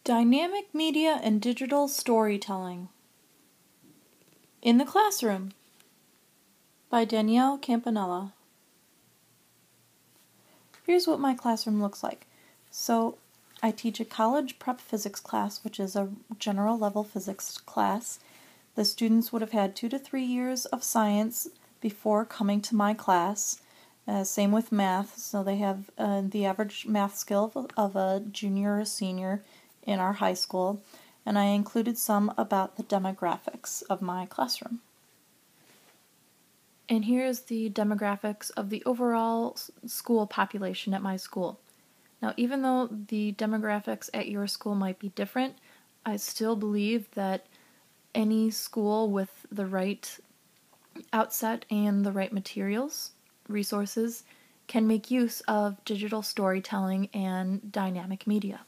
Dynamic Media and Digital Storytelling in the Classroom by Danielle Campanella. Here's what my classroom looks like. So I teach a college prep physics class, which is a general level physics class. The students would have had 2 to 3 years of science before coming to my class. Same with math, so they have the average math skill of a junior or senior in our high school, and I included some about the demographics of my classroom. And here's the demographics of the overall school population at my school. Now, even though the demographics at your school might be different, I still believe that any school with the right outset and the right materials, resources, can make use of digital storytelling and dynamic media.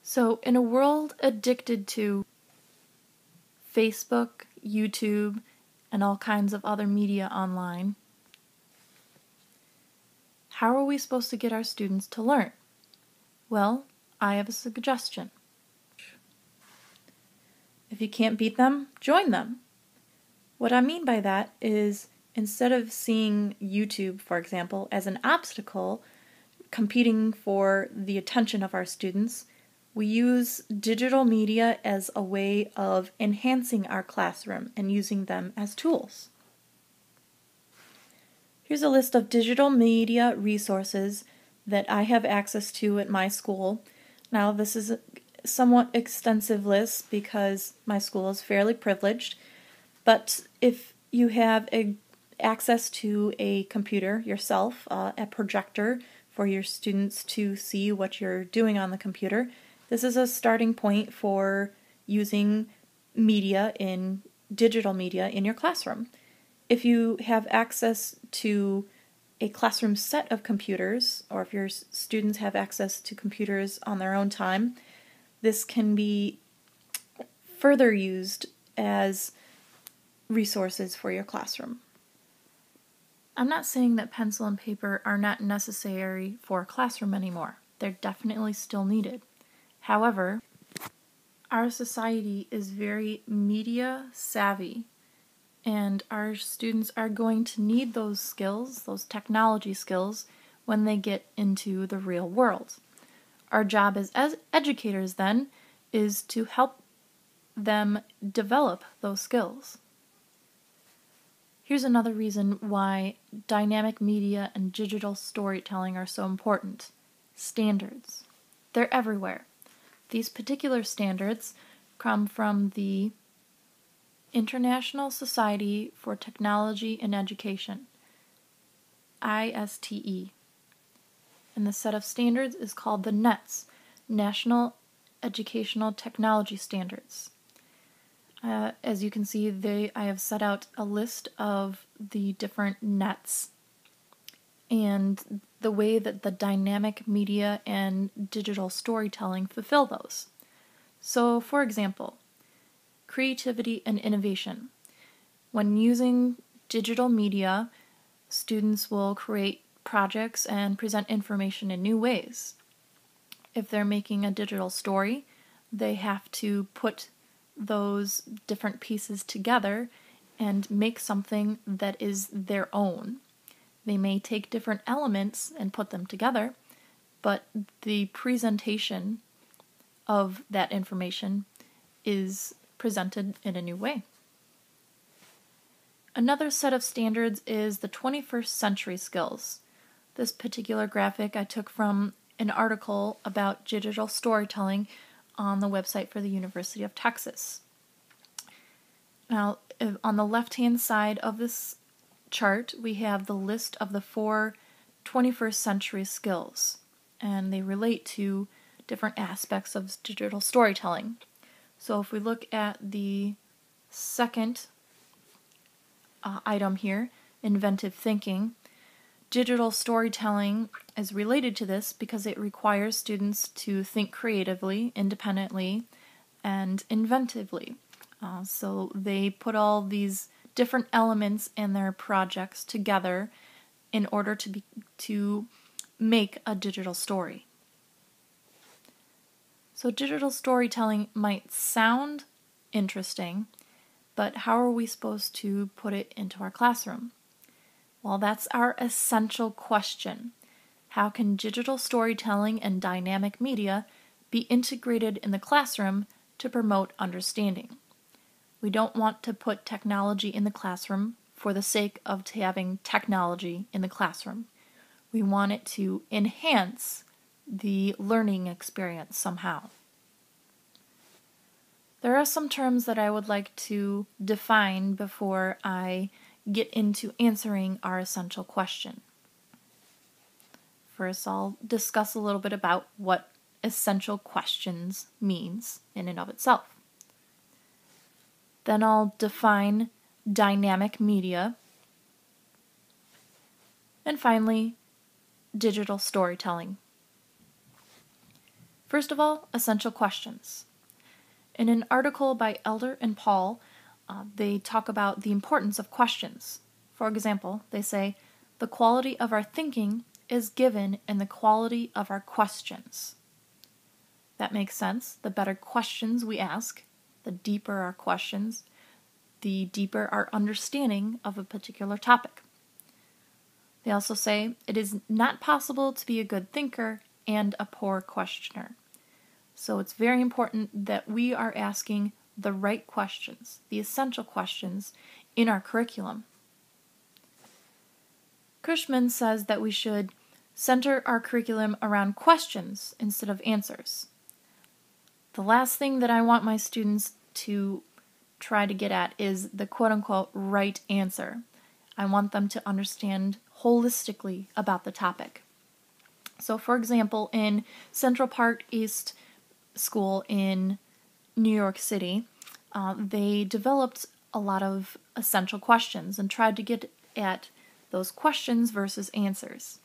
So, in a world addicted to Facebook, YouTube, and all kinds of other media online, how are we supposed to get our students to learn? Well, I have a suggestion. If you can't beat them, join them. What I mean by that is, instead of seeing YouTube, for example, as an obstacle competing for the attention of our students, we use digital media as a way of enhancing our classroom and using them as tools. Here's a list of digital media resources that I have access to at my school. Now, this is a somewhat extensive list because my school is fairly privileged, but if you have access to a computer yourself, a projector for your students to see what you're doing on the computer, this is a starting point for using digital media in your classroom. If you have access to a classroom set of computers, or if your students have access to computers on their own time, this can be further used as resources for your classroom. I'm not saying that pencil and paper are not necessary for a classroom anymore. They're definitely still needed. However, our society is very media savvy, and our students are going to need those skills, those technology skills, when they get into the real world. Our job as educators, then, is to help them develop those skills. Here's another reason why dynamic media and digital storytelling are so important. Standards. They're everywhere. These particular standards come from the International Society for Technology and Education, ISTE. And the set of standards is called the NETS, National Educational Technology Standards. As you can see, I have set out a list of the different NETs and the way that the dynamic media and digital storytelling fulfill those. So, for example, creativity and innovation. When using digital media, students will create projects and present information in new ways. If they're making a digital story, they have to put those different pieces together and make something that is their own. They may take different elements and put them together, but the presentation of that information is presented in a new way. Another set of standards is the 21st century skills. This particular graphic I took from an article about digital storytelling on the website for the University of Texas. Now, on the left-hand side of this chart, we have the list of the 4 21st century skills, and they relate to different aspects of digital storytelling. So if we look at the second item here, inventive thinking, digital storytelling is related to this because it requires students to think creatively, independently, and inventively. So they put all these different elements in their projects together in order to make a digital story. So digital storytelling might sound interesting, but how are we supposed to put it into our classroom? Well, that's our essential question. How can digital storytelling and dynamic media be integrated in the classroom to promote understanding? We don't want to put technology in the classroom for the sake of having technology in the classroom. We want it to enhance the learning experience somehow. There are some terms that I would like to define before I get into answering our essential question. First, I'll discuss a little bit about what essential questions means in and of itself. Then I'll define dynamic media. And finally, digital storytelling. First of all, essential questions. In an article by Elder and Paul, they talk about the importance of questions. For example, they say, the quality of our thinking is given in the quality of our questions. That makes sense. The better questions we ask, the deeper our questions, the deeper our understanding of a particular topic. They also say, it is not possible to be a good thinker and a poor questioner. So it's very important that we are asking the right questions, the essential questions in our curriculum. Cushman says that we should center our curriculum around questions instead of answers. The last thing that I want my students to try to get at is the quote-unquote right answer. I want them to understand holistically about the topic. So for example, in Central Park East School in New York City, they developed a lot of essential questions and tried to get at those questions versus answers.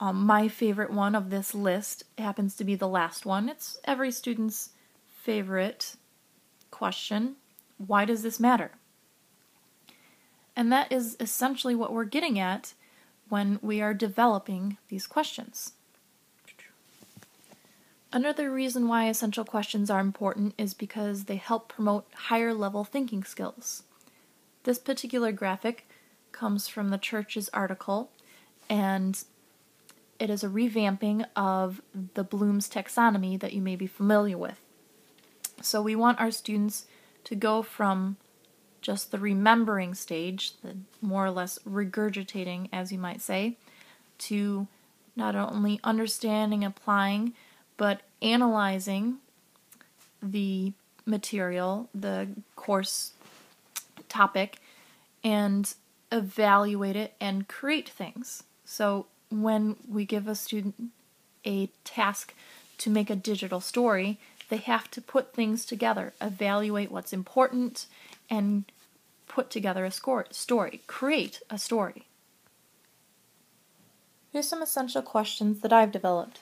My favorite one of this list happens to be the last one. It's every student's favorite question. Why does this matter? And that is essentially what we're getting at when we are developing these questions. Another reason why essential questions are important is because they help promote higher level thinking skills. This particular graphic comes from the Church's article, and it is a revamping of the Bloom's taxonomy that you may be familiar with. So we want our students to go from just the remembering stage, the more or less regurgitating, as you might say, to not only understanding, applying, but analyzing the material, the course topic, and evaluate it and create things. So when we give a student a task to make a digital story, they have to put things together, evaluate what's important, and put together a story, create a story. Here's some essential questions that I've developed.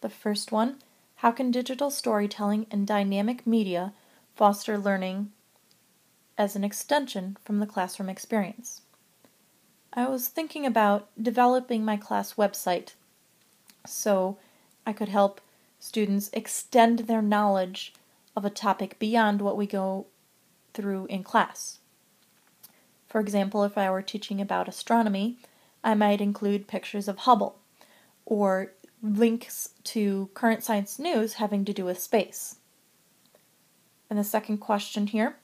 The first one, how can digital storytelling and dynamic media foster learning as an extension from the classroom experience? I was thinking about developing my class website so I could help students extend their knowledge of a topic beyond what we go through in class. For example, if I were teaching about astronomy, I might include pictures of Hubble or links to current science news having to do with space. And the second question here,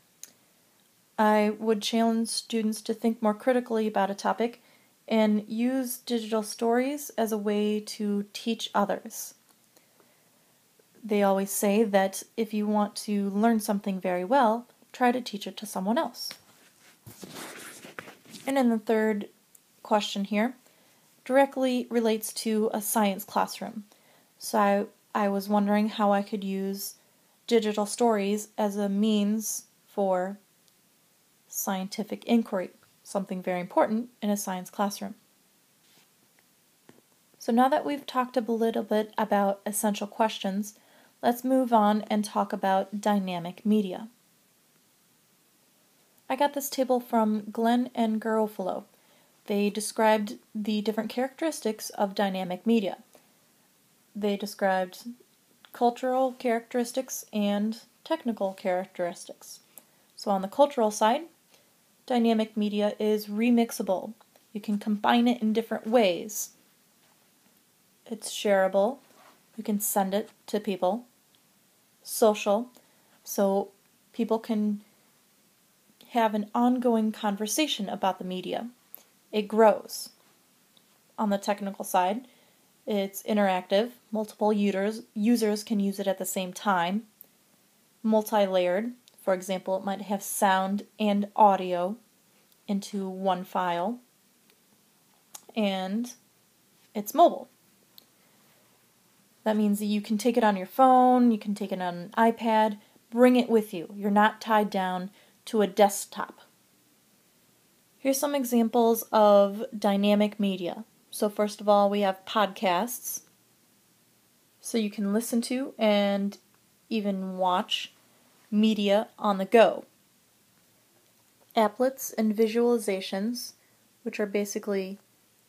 I would challenge students to think more critically about a topic and use digital stories as a way to teach others. They always say that if you want to learn something very well, try to teach it to someone else. And then the third question here directly relates to a science classroom. So I was wondering how I could use digital stories as a means for scientific inquiry, something very important in a science classroom. So now that we've talked a little bit about essential questions, let's move on and talk about dynamic media. I got this table from Glenn and Garofalo. They described the different characteristics of dynamic media. They described cultural characteristics and technical characteristics. So on the cultural side, dynamic media is remixable. You can combine it in different ways. It's shareable. You can send it to people. Social, so people can have an ongoing conversation about the media. It grows. On the technical side, it's interactive. Multiple users can use it at the same time. Multi-layered. For example, it might have sound and audio into one file. And it's mobile. That means that you can take it on your phone, you can take it on an iPad, bring it with you. You're not tied down to a desktop. Here's some examples of dynamic media. So first of all, we have podcasts. So you can listen to and even watch media on the go. Applets and visualizations, which are basically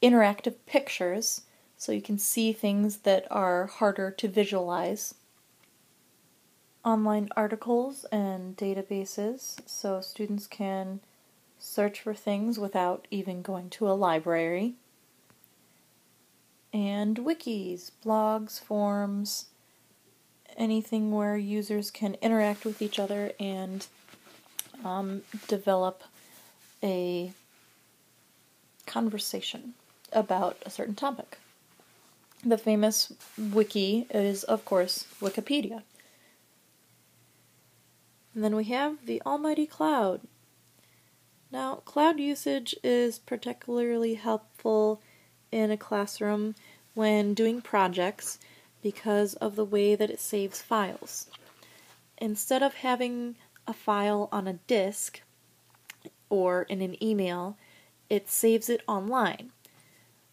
interactive pictures, so you can see things that are harder to visualize. Online articles and databases, so students can search for things without even going to a library. And wikis, blogs, forums, anything where users can interact with each other and develop a conversation about a certain topic. The famous wiki is, of course, Wikipedia. And then we have the almighty cloud. Now, cloud usage is particularly helpful in a classroom when doing projects because of the way that it saves files. Instead of having a file on a disk or in an email, it saves it online.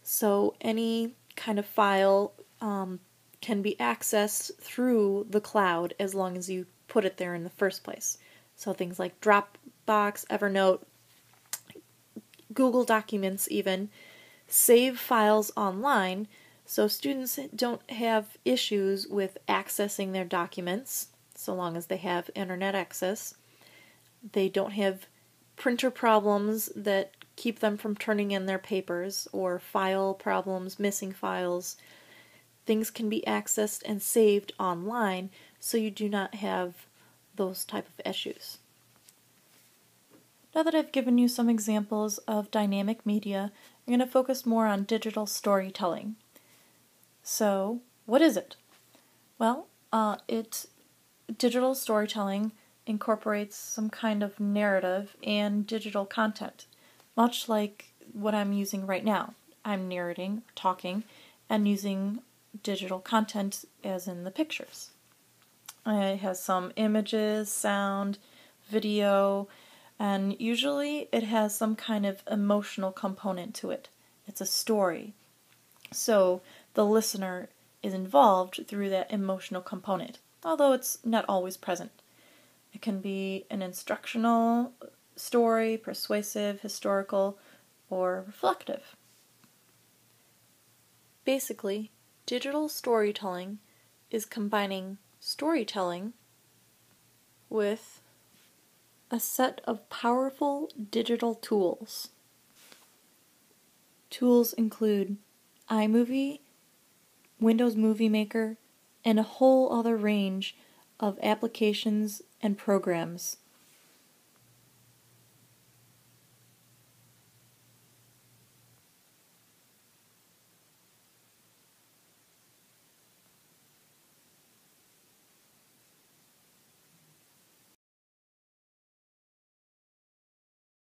So any kind of file can be accessed through the cloud as long as you put it there in the first place. So things like Dropbox, Evernote, Google Documents even, save files online so students don't have issues with accessing their documents so long as they have internet access. They don't have printer problems that keep them from turning in their papers, or file problems, missing files. Things can be accessed and saved online so you do not have those type of issues. Now that I've given you some examples of dynamic media, I'm going to focus more on digital storytelling. So, what is it? Well, digital storytelling incorporates some kind of narrative and digital content, much like what I'm using right now. I'm narrating, talking, and using digital content as in the pictures. It has some images, sound, video, and usually it has some kind of emotional component to it. It's a story. So the listener is involved through that emotional component, although it's not always present. It can be an instructional story, persuasive, historical, or reflective. Basically, digital storytelling is combining storytelling with a set of powerful digital tools. Tools include iMovie, Windows Movie Maker, and a whole other range of applications and programs